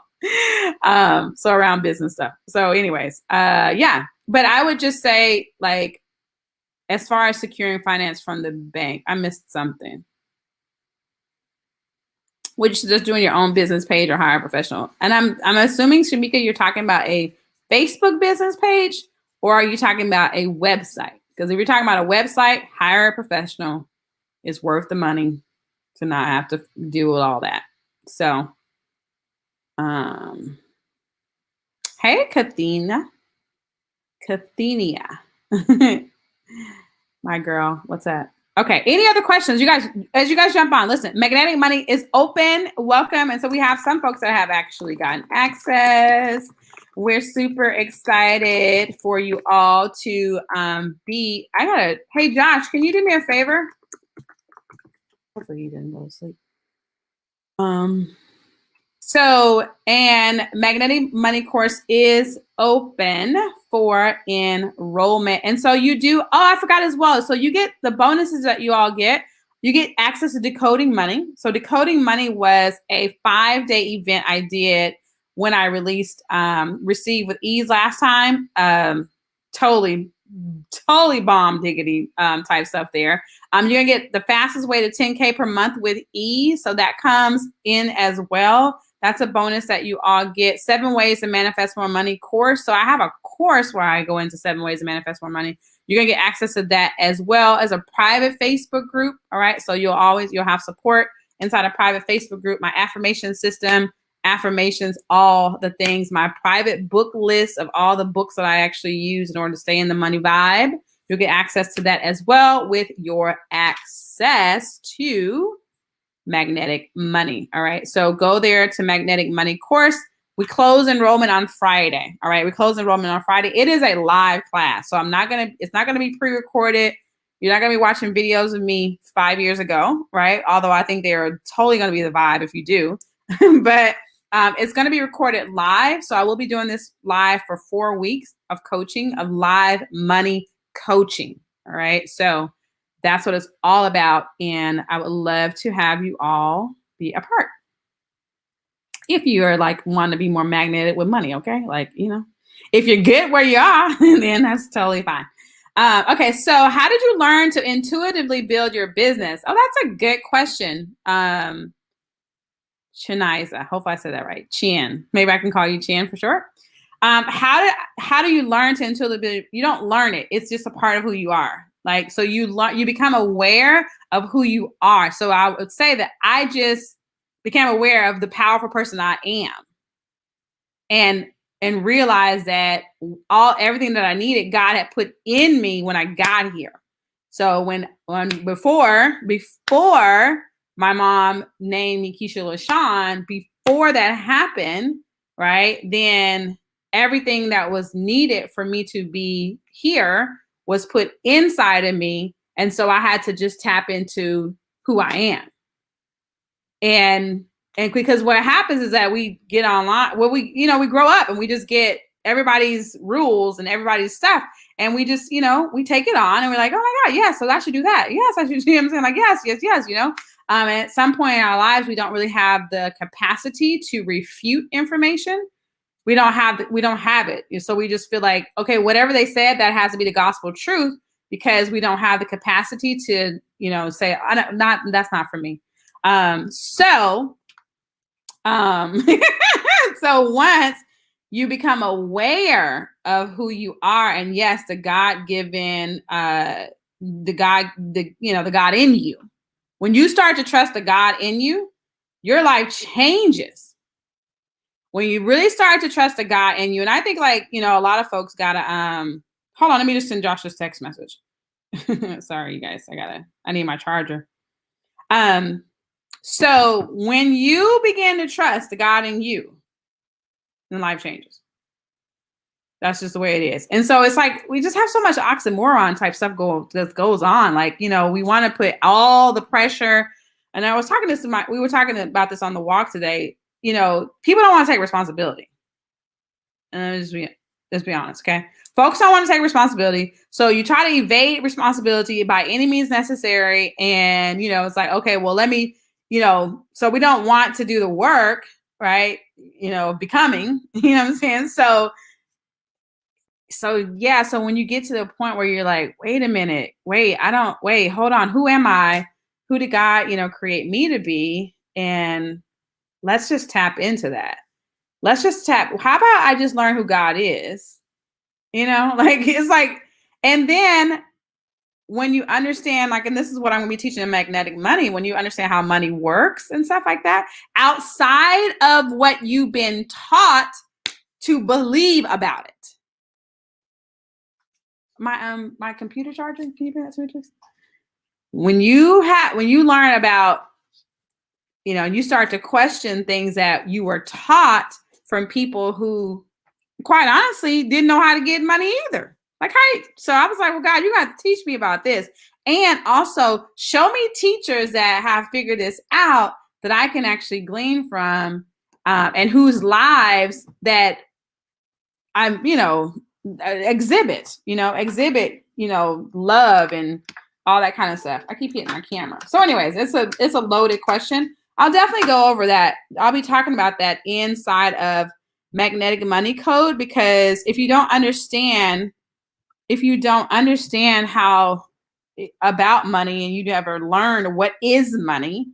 so around business stuff. So, anyways, yeah. But I would just say, like, as far as securing finance from the bank, I missed something. Which is just doing your own business page or hire a professional. And I'm assuming, Shamika, you're talking about a Facebook business page, or are you talking about a website? Because if you're talking about a website, hire a professional. It's worth the money to not have to deal with all that. So, hey, Kathina. My girl, what's that? Okay. Any other questions? You guys, as you guys jump on, listen, Magnetic Money is open. Welcome. And so we have some folks that have actually gotten access. We're super excited for you all to hey, Josh, can you do me a favor? Hopefully you didn't go to sleep. And Magnetic Money course is open for enrollment. And so I forgot as well. So you get the bonuses that you all get. You get access to Decoding Money. So Decoding Money was a 5-day event I did when I released Receive with Ease last time. Totally bomb diggity type stuff there. You're gonna get the fastest way to 10K per month with ease. So that comes in as well. That's a bonus that you all get. 7 Ways to Manifest More Money course. So I have a course where I go into 7 ways to manifest more money. You're gonna get access to that as well as a private Facebook group. All right. So you'll have support inside a private Facebook group, my affirmation system, affirmations, all the things, my private book list of all the books that I actually use in order to stay in the money vibe. You'll get access to that as well with your access to Magnetic Money. All right. So go there to Magnetic Money course. We close enrollment on Friday. All right. We close enrollment on Friday. It is a live class. So it's not going to be pre-recorded. You're not going to be watching videos of me 5 years ago, right? Although I think they're totally going to be the vibe if you do. But it's going to be recorded live. So I will be doing this live for 4 weeks of coaching, of live money coaching. All right. So that's what it's all about. And I would love to have you all be a part. If you are like want to be more magnetic with money, okay? Like, if you're good where you are, then that's totally fine. Okay, so how did you learn to intuitively build your business? Oh, that's a good question. Chiniza, hope I said that right. Chin, maybe I can call you Chin for short. How do you learn to intuitively? You don't learn it; it's just a part of who you are. Like, so you become aware of who you are. So I would say that I just became aware of the powerful person I am, and realized that everything that I needed, God had put in me when I got here. So before my mom named me Keisha LaShawn, before that happened, right? Then everything that was needed for me to be here was put inside of me. And so I had to just tap into who I am. And because what happens is that we get online, we grow up and we just get everybody's rules and everybody's stuff. And we just, we take it on and we're like, oh my God, yes, so I should do that. Yes, I should do. I'm saying like, yes. And at some point in our lives, we don't really have the capacity to refute information. We don't have it. So we just feel like, okay, whatever they said, that has to be the gospel truth, because we don't have the capacity to, say, that's not for me. So once you become aware of who you are, and yes, the God-given, the God in you, when you start to trust the God in you, your life changes. When you really start to trust the God in you, and I think a lot of folks gotta, hold on, let me just send Josh this text message. Sorry, you guys, I need my charger. So when you begin to trust the God in you, then life changes. That's just the way it is. And so it's like, we just have so much oxymoron type stuff that goes on. Like, we want to put all the pressure. And I was talking we were talking about this on the walk today. People don't want to take responsibility. And let's be honest. Okay. Folks don't want to take responsibility. So you try to evade responsibility by any means necessary. And, it's like, okay, well, let me, so we don't want to do the work, right? Becoming, what I'm saying? So yeah. So when you get to the point where you're like, wait a minute, hold on. Who am I? Who did God, create me to be? And let's just tap into that. How about I just learn who God is? It's like, and then when you understand, and this is what I'm going to be teaching in Magnetic Money, when you understand how money works and stuff like that, outside of what you've been taught to believe about it. My computer charger, can you bring that to me, please? When you learn about, you start to question things that you were taught from people who, quite honestly, didn't know how to get money either. So I was like, well, God, you got to teach me about this. And also show me teachers that have figured this out that I can actually glean from, and whose lives that I'm, exhibit, love and all that kind of stuff. I keep hitting my camera. So anyways, it's a loaded question. I'll definitely go over that. I'll be talking about that inside of Magnetic Money Code, because if you don't understand how about money and you never learned what is money,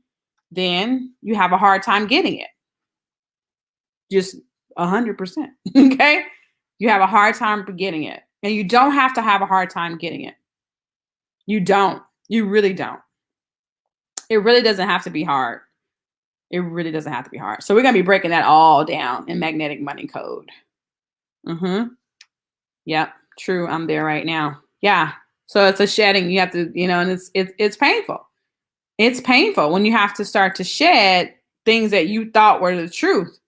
then you have a hard time getting it. Just 100%. Okay. You have a hard time getting it, and you don't have to have a hard time getting it. You really don't. It really doesn't have to be hard. It really doesn't have to be hard. So we're going to be breaking that all down in Magnetic Money Code. Yep. True. I'm there right now. Yeah. So it's a shedding. You have to, and it's painful. It's painful when you have to start to shed things that you thought were the truth.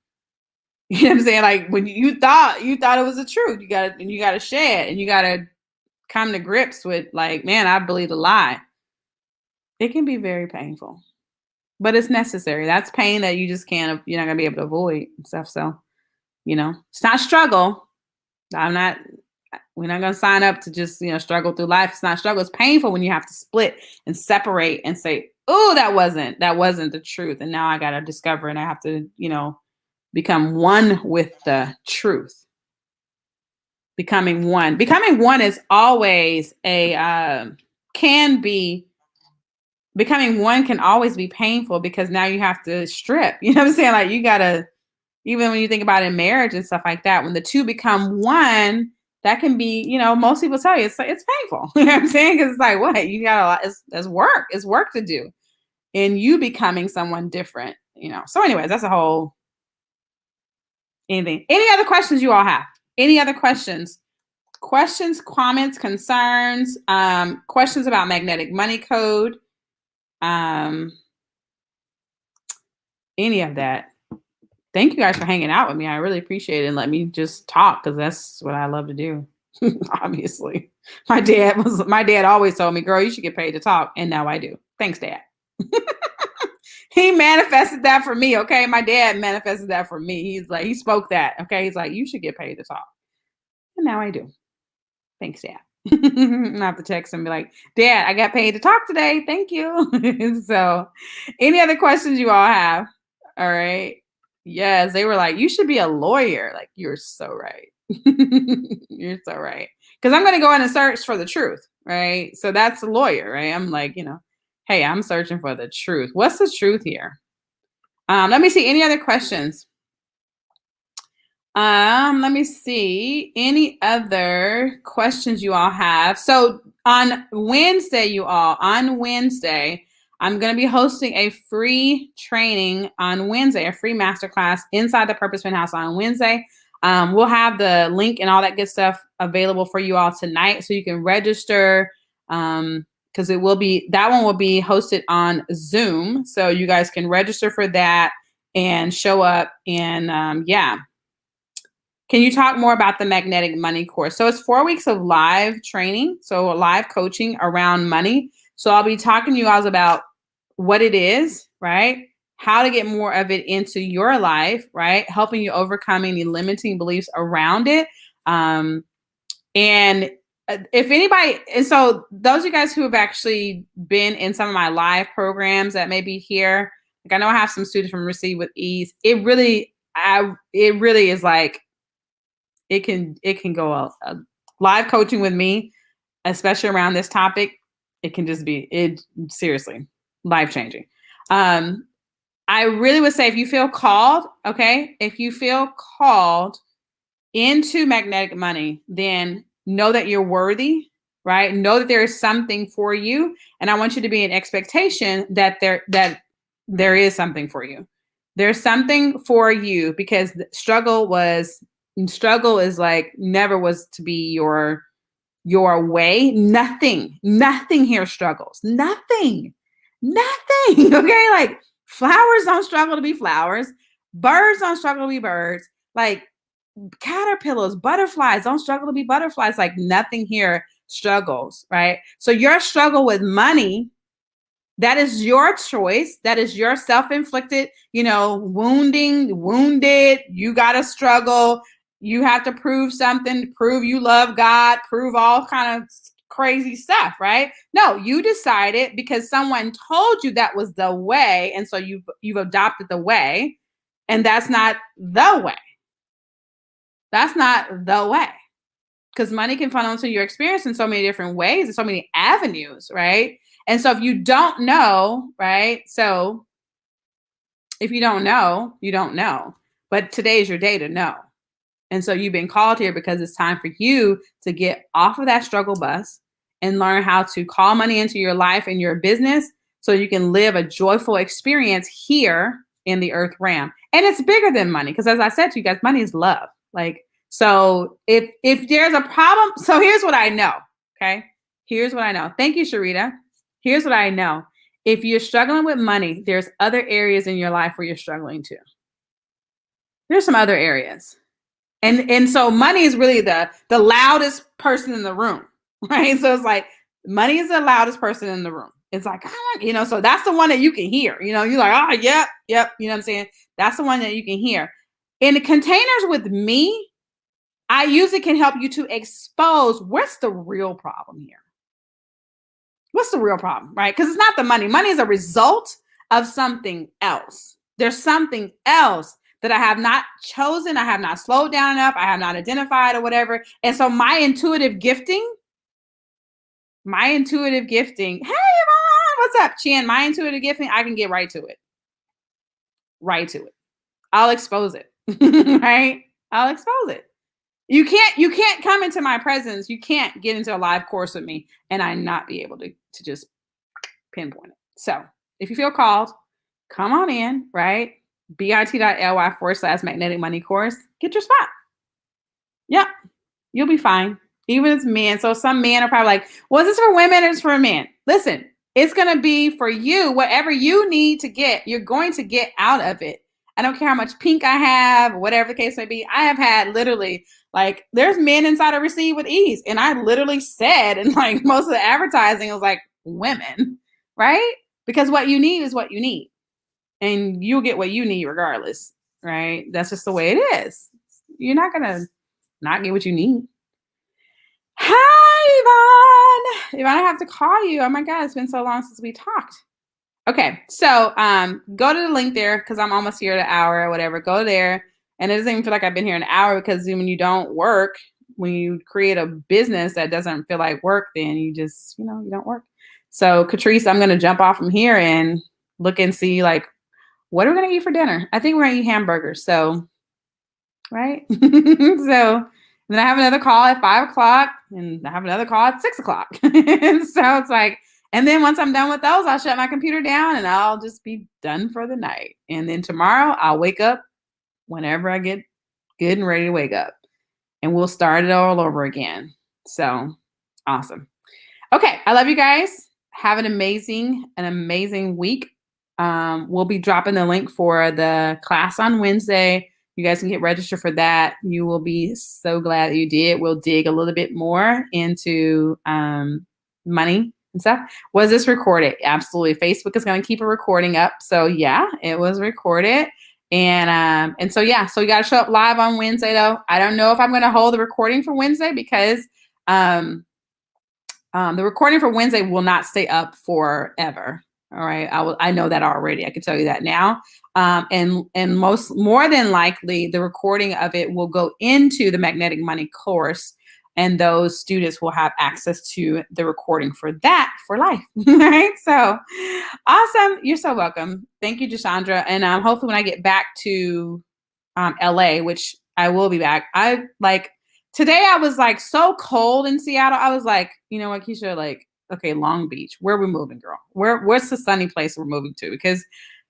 You know what I'm saying? Like when you thought it was the truth, you got to shed, and you got to come to grips with like, man, I believed a lie. It can be very painful, but it's necessary. That's pain that you just can't, you're not gonna be able to avoid and stuff. So, it's not struggle. I'm not, we're not gonna sign up to just, struggle through life. It's not struggle. It's painful when you have to split and separate and say, oh, that wasn't the truth. And now I gotta discover and I have to, become one with the truth. Becoming one. Becoming one is always becoming one can always be painful because now you have to strip. You know what I'm saying? Like you gotta, even when you think about in marriage and stuff like that, when the two become one, that can be, most people tell you it's painful. You know what I'm saying? Because it's like, what? You got a lot, it's work. It's work to do. And you becoming someone different, So anyways, that's a whole anything. Any other questions you all have? Any other questions? Questions, comments, concerns, questions about magnetic money code, any of that. Thank you guys for hanging out with me. I really appreciate it and let me just talk because that's what I love to do. Obviously, my dad always told me, "Girl, you should get paid to talk," and now I do. Thanks, Dad. He manifested that for me. Okay, my dad manifested that for me. He's like, he spoke that. Okay, he's like, you should get paid to talk, and now I do. Thanks, Dad. I have to text him and be like, Dad, I got paid to talk today. Thank you. So, any other questions you all have? All right. Yes, they were like, you should be a lawyer. Like, you're so right. You're so right. Because I'm going to go in and search for the truth, right? So that's a lawyer, right? I'm like, hey, I'm searching for the truth. What's the truth here? Let me see. Any other questions? Let me see. Any other questions you all have? So on Wednesday, I'm going to be hosting a free training on Wednesday, a free masterclass inside the Purpose Penthouse on Wednesday. We'll have the link and all that good stuff available for you all tonight, so you can register. Because that one will be hosted on Zoom, so you guys can register for that and show up. And yeah. Can you talk more about the Magnetic Money course? So it's 4 weeks of live training, so live coaching around money. So I'll be talking to you guys about what it is, right? How to get more of it into your life, right? Helping you overcome any limiting beliefs around it. And if anybody, and so those of you guys who have actually been in some of my live programs that may be here, like I know I have some students from Receive with Ease. It really is like, it can go a live coaching with me, especially around this topic. It can just be seriously life-changing. I really would say if you feel called, okay, if you feel called into magnetic money, then know that you're worthy, right? Know that there is something for you. And I want you to be in expectation that there is something for you. There's something for you because struggle is like never was to be your way. Nothing here struggles. Nothing. Okay. Like flowers don't struggle to be flowers. Birds don't struggle to be birds. Like caterpillars, butterflies don't struggle to be butterflies. Like nothing here struggles, right? So your struggle with money, that is your choice. That is your self-inflicted, wounded. You got to struggle. You have to prove something, prove you love God, prove all kind of crazy stuff, right? No, you decided because someone told you that was the way. And so you've adopted the way, and that's not the way. That's not the way. Because money can funnel into your experience in so many different ways and so many avenues, right? And so if you don't know, right? So if you don't know, you don't know. But today is your day to know. And so you've been called here because it's time for you to get off of that struggle bus and learn how to call money into your life and your business so you can live a joyful experience here in the earth realm. And it's bigger than money because as I said to you guys, money is love. Like, so if there's a problem, so here's what I know, okay? Here's what I know. Thank you, Sharita. Here's what I know. If you're struggling with money, there's other areas in your life where you're struggling too. There's some other areas. And so money is really the loudest person in the room. right? So it's like money is the loudest person in the room. It's like, so that's the one that you can hear. You're like, oh, yep. You know what I'm saying? That's the one that you can hear. In the containers with me, I usually can help you to expose what's the real problem here. What's the real problem, right? Because it's not the money. Money is a result of something else. There's something else that I have not chosen. I have not slowed down enough. I have not identified or whatever. And so my intuitive gifting, hey, Yvonne, what's up, Chan? My intuitive gifting, I can get right to it. I'll expose it, right? I'll expose it. You can't come into my presence. You can't get into a live course with me and I not be able to just pinpoint it. So if you feel called, come on in, right? bit.ly/magnetic money course. Get your spot. Yep. You'll be fine. Even as men. So some men are probably like, well, is this for women or is it for men? Listen, it's going to be for you. Whatever you need to get, you're going to get out of it. I don't care how much pink I have, whatever the case may be. I have had literally, like, there's men inside of Receive with Ease. And I literally said, and like most of the advertising was like women, right? Because what you need is what you need. And you'll get what you need regardless, right? That's just the way it is. You're not going to not get what you need. Hi, Yvonne. I have to call you. Oh my God, it's been so long since we talked. Okay, so go to the link there because I'm almost here an hour or whatever. Go there. And it doesn't even feel like I've been here an hour because when you don't work, when you create a business that doesn't feel like work, then you just, you don't work. So Catrice, I'm going to jump off from here and look and see like, what are we going to eat for dinner? I think we're going to eat hamburgers. So, right? So then I have another call at 5:00 and I have another call at 6:00. So it's like, and then once I'm done with those, I'll shut my computer down and I'll just be done for the night. And then tomorrow I'll wake up whenever I get good and ready to wake up and we'll start it all over again. So awesome. Okay. I love you guys. Have an amazing week. We'll be dropping the link for the class on Wednesday. You guys can get registered for that. You will be so glad that you did. We'll dig a little bit more into money and stuff. Was this recorded? Absolutely. Facebook is going to keep a recording up. So yeah, it was recorded. And so yeah, so you got to show up live on Wednesday though. I don't know if I'm going to hold the recording for Wednesday because the recording for Wednesday will not stay up forever. All right. I know that already. I can tell you that now. And more than likely the recording of it will go into the Magnetic Money course and those students will have access to the recording for that for life. Right. So awesome. You're so welcome. Thank you, Jashandra. And hopefully when I get back to LA, which I will be back, today I was like so cold in Seattle. I was like, you know what, Keisha, like, okay, Long Beach, where are we moving, girl? Where's the sunny place we're moving to? Because,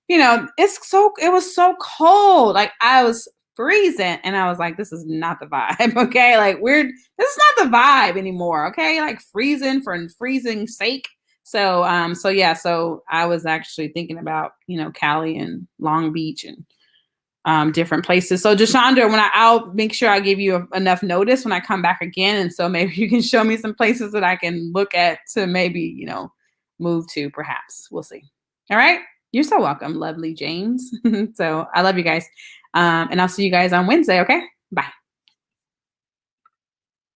it was so cold. Like I was freezing and I was like, this is not the vibe. Okay. Like this is not the vibe anymore. Okay. Like freezing for freezing sake. So I was actually thinking about, Cali and Long Beach and different places. So Jashandra, I'll make sure I give you enough notice when I come back again. And so maybe you can show me some places that I can look at to maybe, move to perhaps. We'll see. All right. You're so welcome, lovely James. So I love you guys. And I'll see you guys on Wednesday. Okay. Bye.